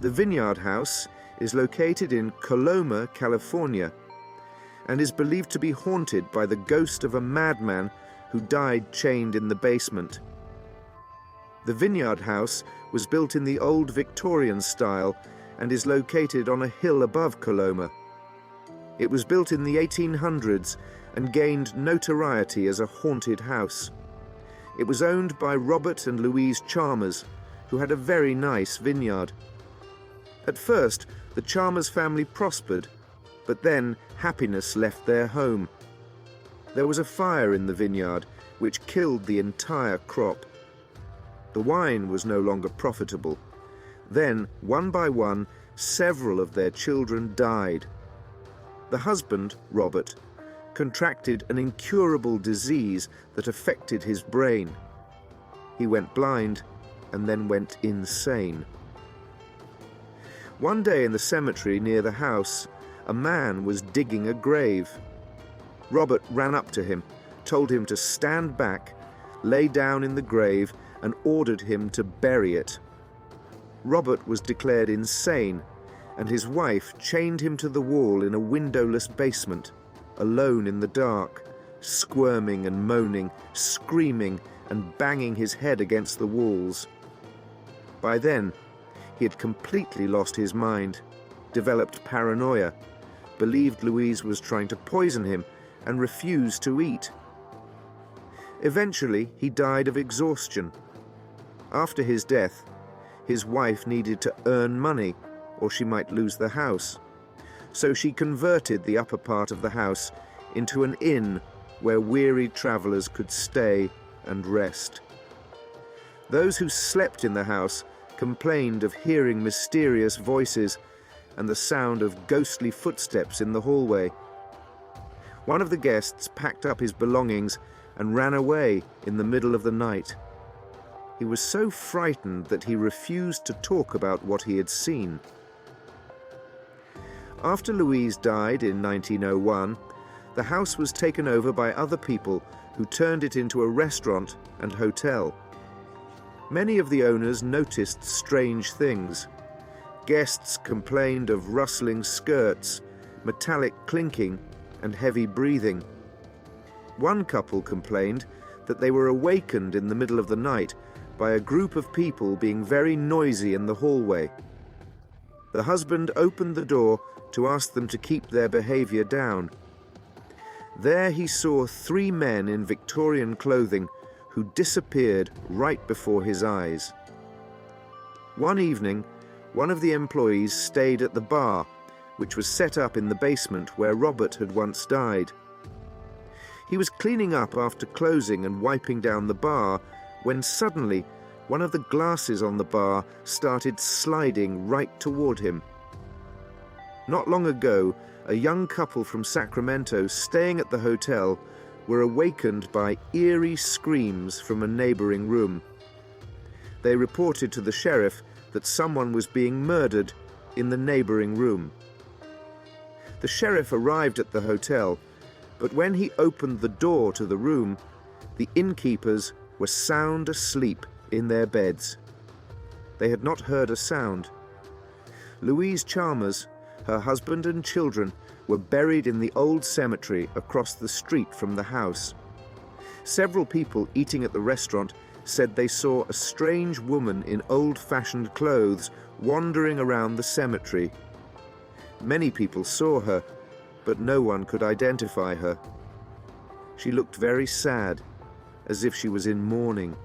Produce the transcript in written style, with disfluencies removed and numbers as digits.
The Vineyard House is located in Coloma, California, and is believed to be haunted by the ghost of a madman who died chained in the basement. The Vineyard House was built in the old Victorian style and is located on a hill above Coloma. It was built in the 1800s and gained notoriety as a haunted house. It was owned by Robert and Louise Chalmers, who had a very nice vineyard. At first, the Chalmers family prospered, but then happiness left their home. There was a fire in the vineyard which killed the entire crop. The wine was no longer profitable. Then, one by one, several of their children died. The husband, Robert, contracted an incurable disease that affected his brain. He went blind and then went insane. One day in the cemetery near the house, a man was digging a grave. Robert ran up to him, told him to stand back, lay down in the grave, and ordered him to bury it. Robert was declared insane, and his wife chained him to the wall in a windowless basement, alone in the dark, squirming and moaning, screaming and banging his head against the walls. By then, he had completely lost his mind, developed paranoia, believed Louise was trying to poison him, and refused to eat. Eventually, he died of exhaustion. After his death, his wife needed to earn money, or she might lose the house. So she converted the upper part of the house into an inn where weary travelers could stay and rest. Those who slept in the house complained of hearing mysterious voices and the sound of ghostly footsteps in the hallway. One of the guests packed up his belongings and ran away in the middle of the night. He was so frightened that he refused to talk about what he had seen. After Louise died in 1901, the house was taken over by other people who turned it into a restaurant and hotel. Many of the owners noticed strange things. Guests complained of rustling skirts, metallic clinking, and heavy breathing. One couple complained that they were awakened in the middle of the night by a group of people being very noisy in the hallway. The husband opened the door to ask them to keep their behavior down. There he saw 3 men in Victorian clothing who disappeared right before his eyes. One evening, one of the employees stayed at the bar, which was set up in the basement where Robert had once died. He was cleaning up after closing and wiping down the bar when suddenly one of the glasses on the bar started sliding right toward him. Not long ago, a young couple from Sacramento staying at the hotel were awakened by eerie screams from a neighboring room. They reported to the sheriff that someone was being murdered in the neighboring room. The sheriff arrived at the hotel, but when he opened the door to the room, the innkeepers were sound asleep in their beds. They had not heard a sound. Louise Chalmers, her husband and children were buried in the old cemetery across the street from the house. Several people eating at the restaurant said they saw a strange woman in old-fashioned clothes wandering around the cemetery. Many people saw her, but no one could identify her. She looked very sad, as if she was in mourning.